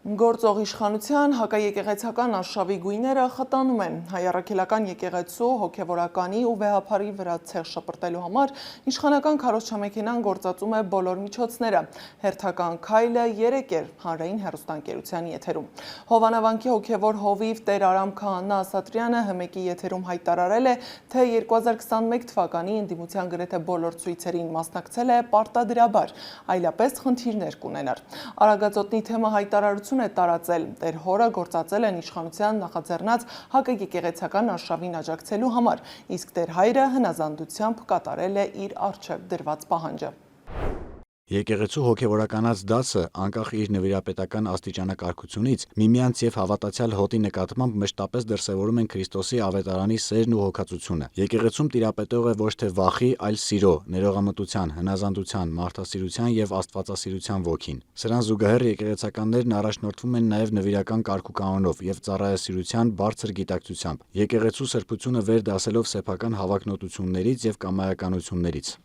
Գործող իշխանության հակաեկեղեցական արշավի գույները խտանում են։ Հայ-առաքելական եկեղեցու հոգևորականի ու վեհափարի վրա ցեղ շպրտելու համար իշխանական քարոզչամեքենան գործածում է բոլոր միջոցները։ Հերթական քայլը երեկ էր հանրային հեռուստաընկերության եթերում։ Հովանավանքի հոգևոր հովիվ Տեր Արամ Քահանա Ասատրյանը ՀՄԿ-ի եթերում հայտարարել է, թե 2021 թվականի ընդդիմության գրեթե բոլոր ցույցերին մասնակցել է պարտադրաբար, այլապես խնդիրներ կունենար։ Արագածոտնի թեմը հայտարարություն է տարածել, Տեր հորը գործածել են իշխանության նախաձեռնած հակաեկեղեցական արշավին աջակցելու համար, իսկ Տեր հայրը հնազանդությամբ կատարել է իր առջև դրված պահանջը։ Եկեղեցու հոգևորականած դասը, անկախ իր նվիրապետական աստիճանակարգությունից, միմյանց եւ հավատացյալ հոտի նկատմամբ մշտապես դրսևորում են Քրիստոսի ավետարանի սերն ու հոգացությունը։ Եկեղեցում տիրապետող է ոչ թե վախի, այլ սիրո, ներողամտության, հնազանդության, մարդասիրության եւ աստվածասիրության ոգին։ Սրան զուգահեռ եկեղեցականներն առաջնորդվում են նաեւ նվիրական կարգուկանոնով եւ ծառայասիրության բարձր գիտակցությամբ, եկեղեցու սրբությունը վեր դասելով սեփական հավակնոտություններից եւ կամայականություններից։